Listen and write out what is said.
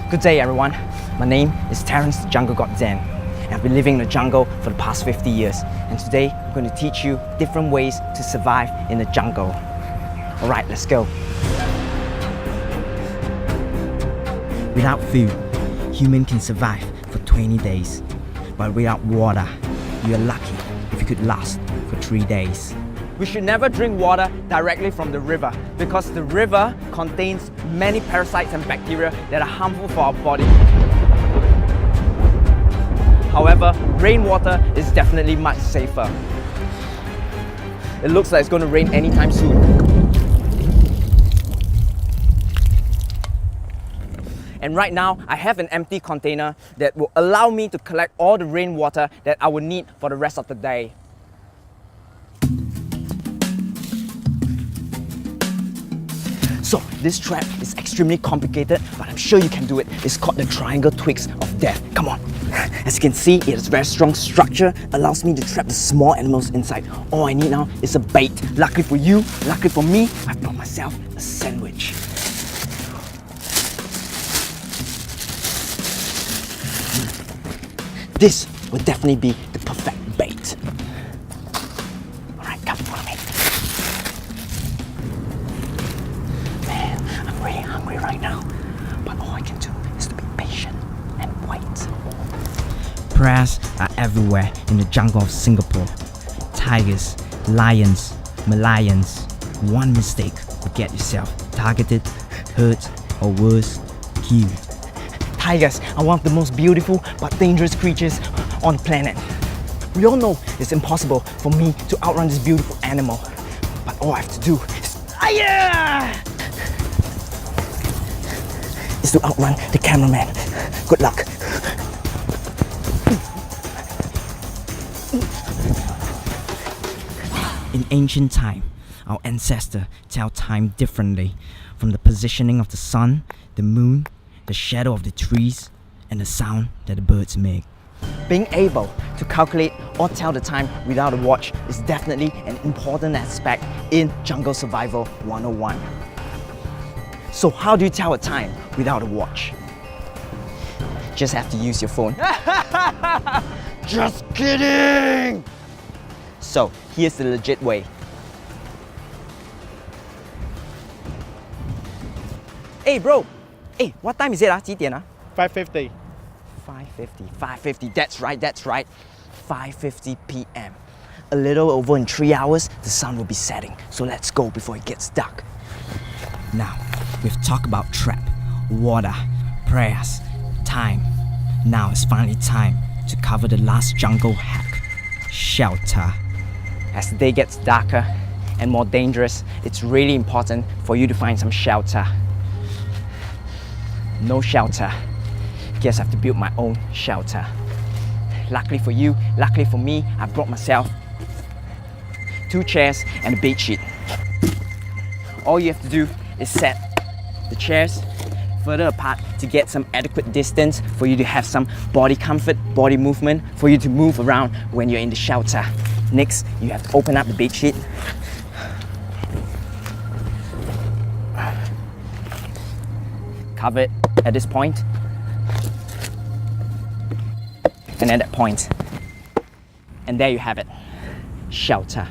Good day everyone, my name is Terrence the Jungle God Zen and I've been living in the jungle for the past 50 years and today I'm going to teach you different ways to survive in the jungle. Alright, let's go. Without food, human can survive for 20 days, but without water, you are lucky if you could last for 3 days. We should never drink water directly from the river because the river contains many parasites and bacteria that are harmful for our body. However, rainwater is definitely much safer. It looks like it's going to rain anytime soon. And right now, I have an empty container that will allow me to collect all the rainwater that I will need for the rest of the day. So this trap is extremely complicated, but I'm sure you can do it. It's called the triangle twigs of death. Come on. As you can see, it has a very strong structure, allows me to trap the small animals inside. All I need now is a bait. Luckily for you, luckily for me, I've brought myself a sandwich. This will definitely be the perfect bait. Alright, come follow me. Man, I'm really hungry right now, but all I can do is to be patient and wait. Prairies are everywhere in the jungle of Singapore. Tigers, lions, Malayans. One mistake will get yourself targeted, hurt, or worse, killed. Tigers are one of the most beautiful but dangerous creatures on the planet. We all know it's impossible for me to outrun this beautiful animal, but all I have to do is to outrun the cameraman. Good luck. In ancient time, our ancestors tell time differently, from the positioning of the sun, the moon, the shadow of the trees, and the sound that the birds make. Being able to calculate or tell the time without a watch is definitely an important aspect in Jungle Survival 101. So how do you tell a time without a watch? Just have to use your phone. Just kidding! So here's the legit way. Hey bro! Hey, what time is it? 几点? 5:50. 5:50, that's right. 5:50 p.m. A little over in 3 hours, the sun will be setting. So let's go before it gets dark. Now, we've talked about trap, water, prayers, time. Now it's finally time to cover the last jungle hack, shelter. As the day gets darker and more dangerous, it's really important for you to find some shelter. No shelter. Guess I have to build my own shelter. Luckily for you, luckily for me, I brought myself 2 chairs and a bed sheet. All you have to do is set the chairs further apart to get some adequate distance for you to have some body comfort, body movement, for you to move around when you're in the shelter. Next, you have to open up the bed sheet. Cover it at this point and at that point, and there you have it, shelter.